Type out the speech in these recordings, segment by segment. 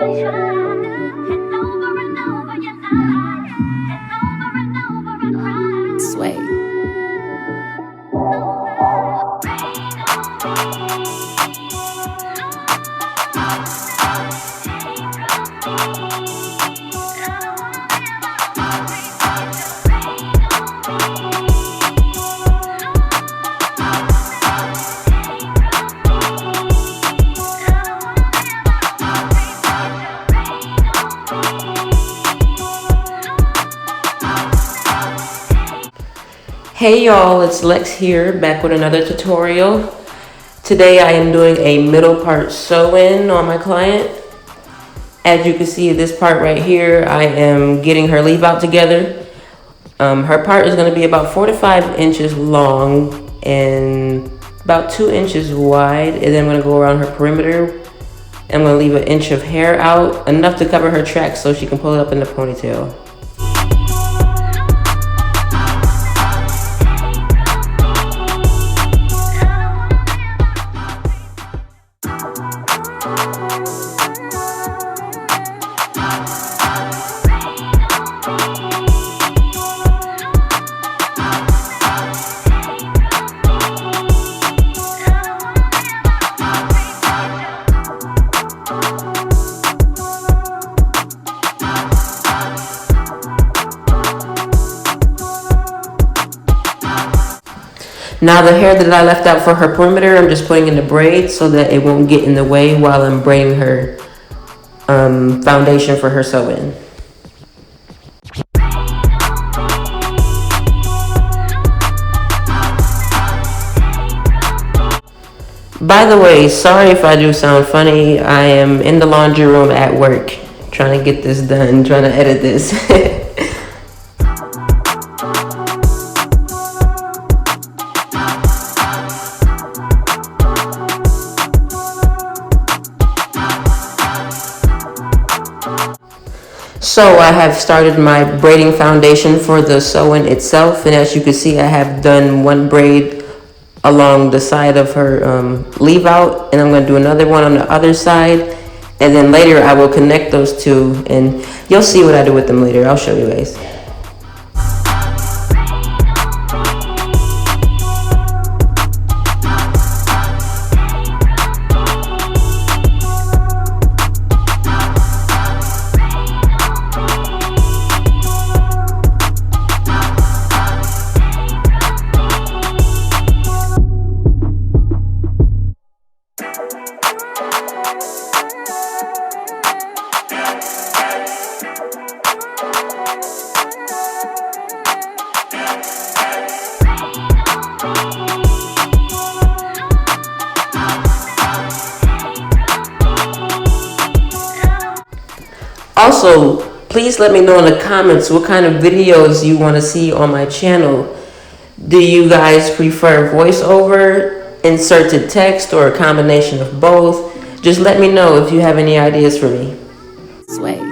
Sway. Hey y'all, it's Lex here, back with another tutorial. Today I am doing a middle part sew-in on my client. As you can see, this part right here, I am getting her leave out together. Her part is going to be about 4 to 5 inches long and about 2 inches wide. And then I'm going to go around her perimeter. I'm going to leave 1 inch of hair out, enough to cover her tracks so she can pull it up in the ponytail. Now the hair that I left out for her perimeter, I'm just putting in the braid so that it won't get in the way while I'm braiding her foundation for her sew-in. By the way, sorry if I do sound funny. I am in the laundry room at work trying to get this done, trying to edit this. So I have started my braiding foundation for the sew-in itself, and as you can see, I have done one braid along the side of her leave out, and I'm going to do another one on the other side, and then later I will connect those two, and you'll see what I do with them later. I'll show you guys. Also, please let me know in the comments what kind of videos you want to see on my channel. Do you guys prefer voiceover, inserted text, or a combination of both? Just let me know if you have any ideas for me. Sway.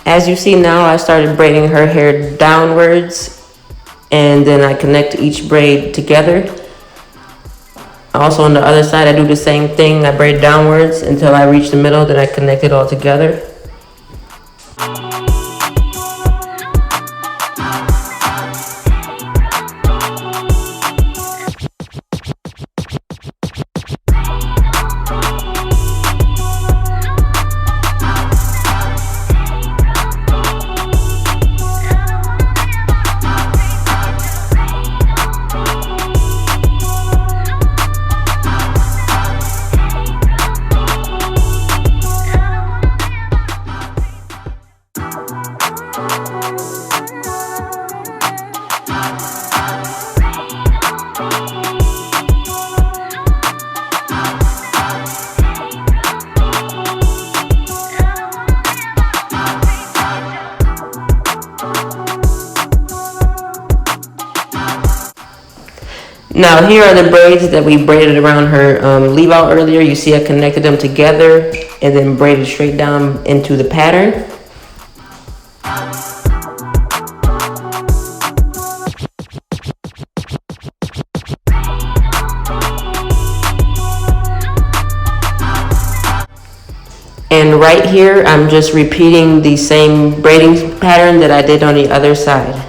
As you see now, I started braiding her hair downwards, and then I connect each braid together. Also on the other side, I do the same thing. I braid downwards until I reach the middle, then I connect it all together. Now here are the braids that we braided around her leave out earlier. You see I connected them together and then braided straight down into the pattern. And right here, I'm just repeating the same braiding pattern that I did on the other side.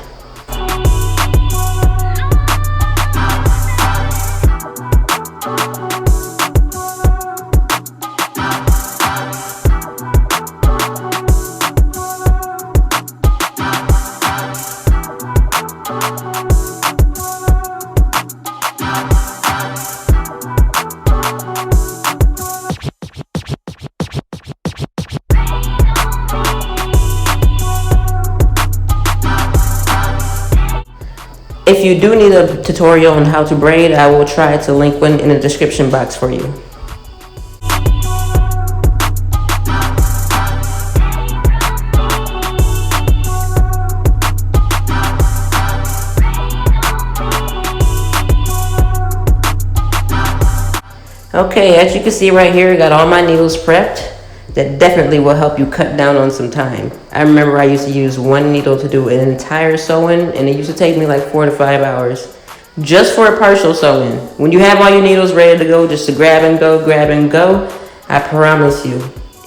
If you do need a tutorial on how to braid, I will try to link one in the description box for you. Okay, as you can see right here, I got all my needles prepped. That definitely will help you cut down on some time. I remember I used to use one needle to do an entire sewing, and it used to take me like 4 to 5 hours just for a partial sewing. When you have all your needles ready to go, just to grab and go, I promise you,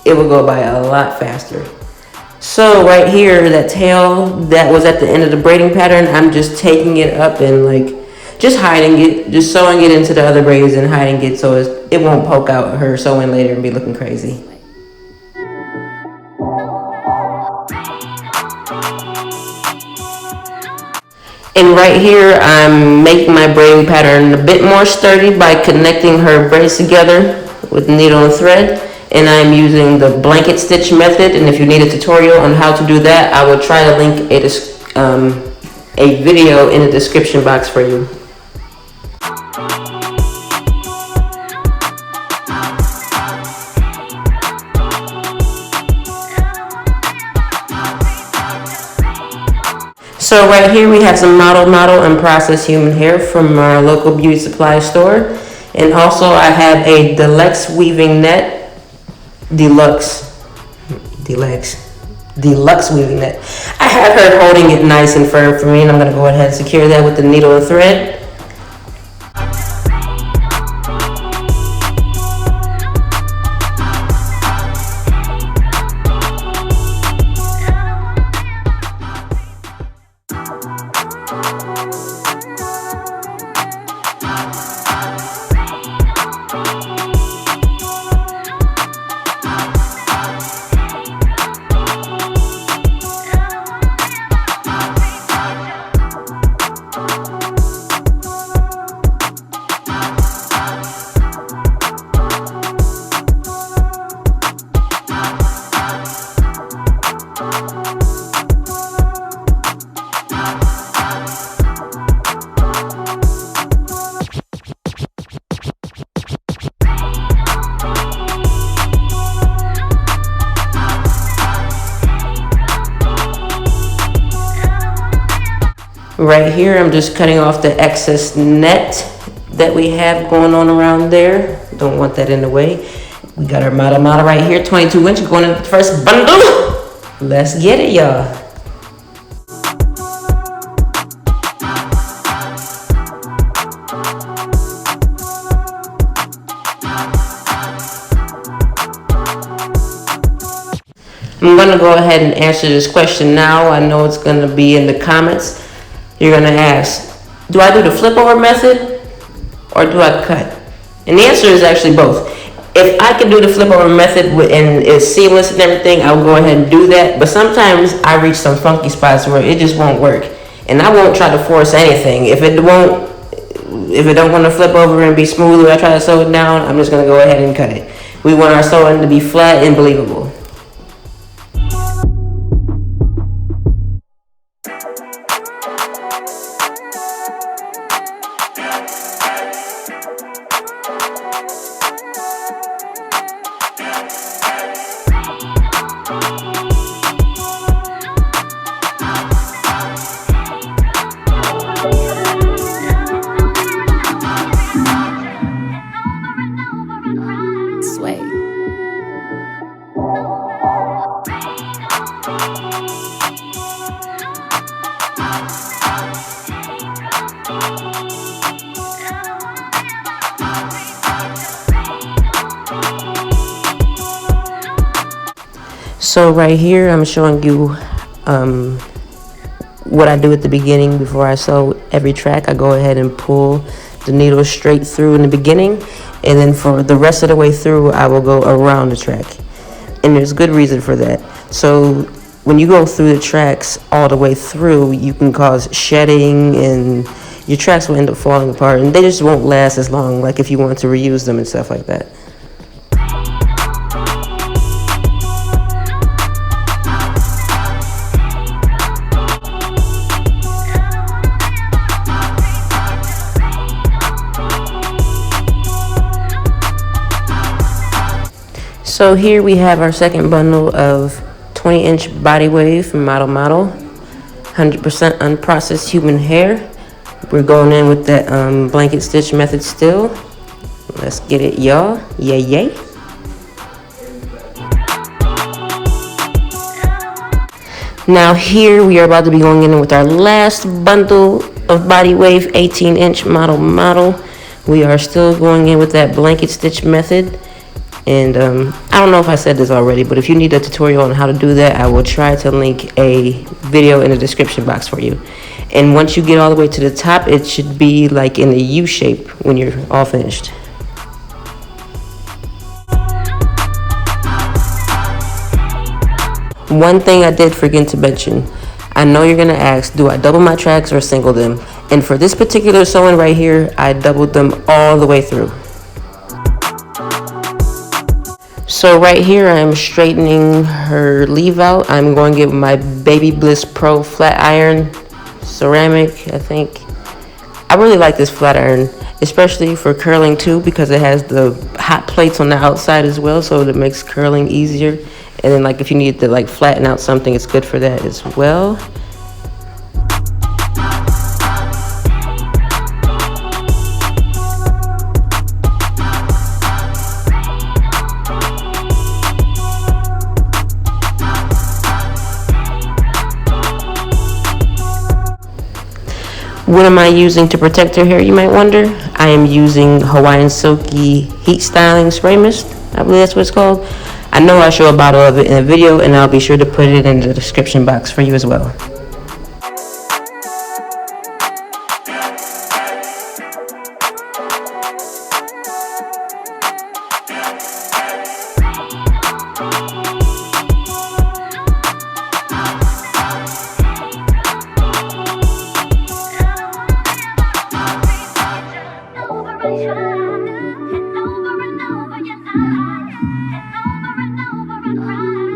it will go by a lot faster. So right here, that tail that was at the end of the braiding pattern, I'm just taking it up and like just hiding it, just sewing it into the other braids and hiding it so it won't poke out her sewing later and be looking crazy. And right here, I'm making my braiding pattern a bit more sturdy by connecting her braids together with needle and thread. And I'm using the blanket stitch method. And if you need a tutorial on how to do that, I will try to link a video in the description box for you. So right here we have some model and processed human hair from our local beauty supply store. And also I have a Deluxe weaving net, Deluxe weaving net. I have her holding it nice and firm for me, and I'm gonna go ahead and secure that with the needle and thread. Right here, I'm just cutting off the excess net that we have going on around there. Don't want that in the way. We got our model right here, 22 inch, going in the first bundle. Let's get it, y'all. I'm gonna go ahead and answer this question now. I know it's gonna be in the comments. You're gonna ask, do I do the flip over method or do I cut? And the answer is actually both. If I can do the flip over method and it's seamless and everything, I'll go ahead and do that. But sometimes I reach some funky spots where it just won't work. And I won't try to force anything. If it don't want to flip over and be smooth or I try to sew it down, I'm just gonna go ahead and cut it. We want our sewing to be flat and believable. So right here, I'm showing you what I do at the beginning before I sew every track. I go ahead and pull the needle straight through in the beginning, and then for the rest of the way through, I will go around the track. And there's good reason for that. So when you go through the tracks all the way through, you can cause shedding, and your tracks will end up falling apart, and they just won't last as long, like if you want to reuse them and stuff like that. So here we have our second bundle of 20-inch body wave from Model, 100% unprocessed human hair. We're going in with that blanket stitch method still. Let's get it, y'all. Yay, yay. Now here we are about to be going in with our last bundle of body wave, 18-inch model. We are still going in with that blanket stitch method. And I don't know if I said this already, but if you need a tutorial on how to do that, I will try to link a video in the description box for you. And once you get all the way to the top, it should be like in a U shape when you're all finished. One thing I did forget to mention, I know you're gonna ask, do I double my tracks or single them? And for this particular sewing right here, I doubled them all the way through. So right here, I'm straightening her leave out. I'm going to give my Baby Bliss Pro flat iron ceramic, I think. I really like this flat iron, especially for curling too, because it has the hot plates on the outside as well, so it makes curling easier. And then like if you need to like flatten out something, it's good for that as well. What am I using to protect her hair, you might wonder? I am using Hawaiian Silky Heat Styling Spray Mist. I believe that's what it's called. I know I show a bottle of it in a video, and I'll be sure to put it in the description box for you as well.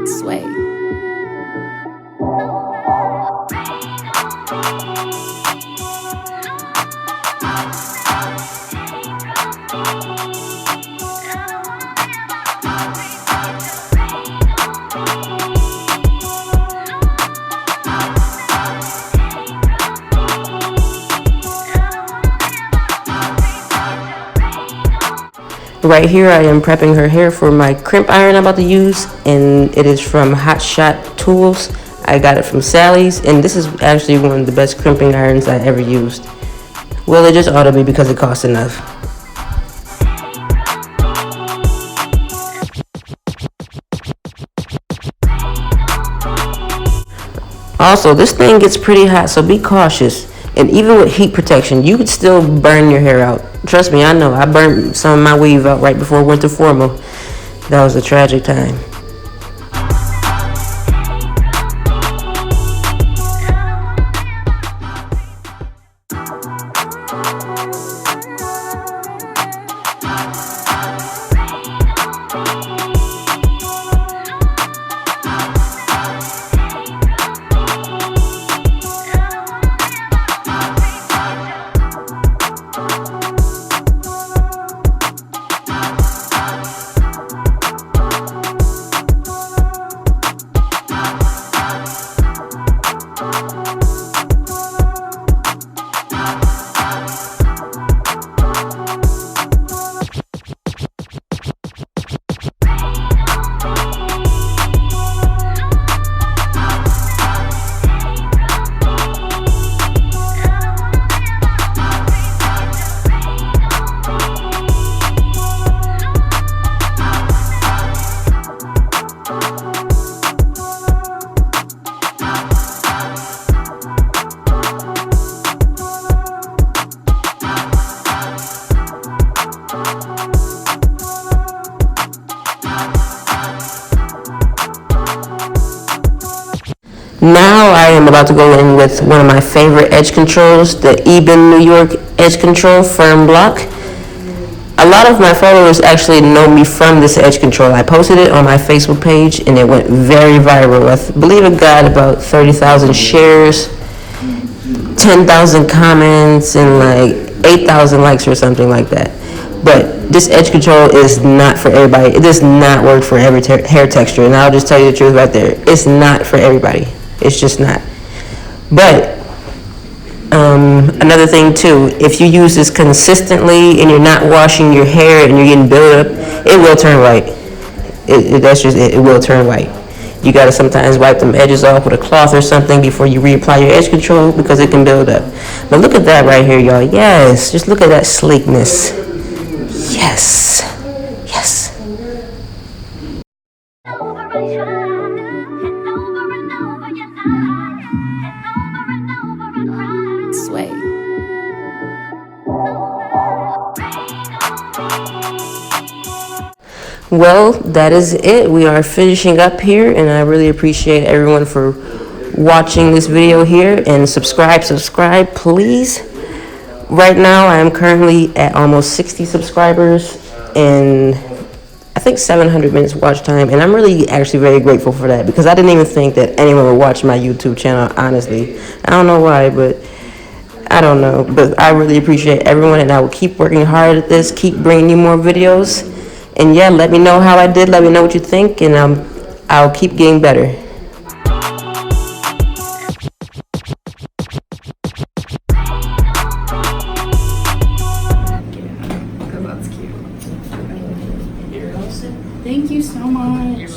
Sway. Right here, I am prepping her hair for my crimp iron I'm about to use, and it is from Hot Shot Tools. I got it from Sally's, and this is actually one of the best crimping irons I ever used. Well, it just ought to be because it costs enough. Also, this thing gets pretty hot, so be cautious. And even with heat protection, you could still burn your hair out. Trust me, I know. I burned some of my weave out right before winter formal. That was a tragic time. Now I am about to go in with one of my favorite edge controls, the Ebin New York Edge Control Firm Block. A lot of my followers actually know me from this edge control. I posted it on my Facebook page and it went very viral. I believe it got about 30,000 shares, 10,000 comments, and like 8,000 likes or something like that. But this edge control is not for everybody. It does not work for every hair texture, and I'll just tell you the truth right there. It's not for everybody. It's just not. But another thing too, if you use this consistently and you're not washing your hair and you're getting buildup, it will turn white. That's just it. It will turn white. You gotta sometimes wipe them edges off with a cloth or something before you reapply your edge control because it can build up. But look at that right here, y'all. Yes, just look at that sleekness. Yes, yes. Sway. Well, that is it. We are finishing up here, and I really appreciate everyone for watching this video here. And subscribe, please. Right now, I am currently at almost 60 subscribers and I think 700 minutes watch time. And I'm really actually very grateful for that because I didn't even think that anyone would watch my YouTube channel, honestly. I don't know why, but I don't know. But I really appreciate everyone, and I will keep working hard at this, keep bringing you more videos. And yeah, let me know how I did. Let me know what you think, and I'll keep getting better. Thank you so much.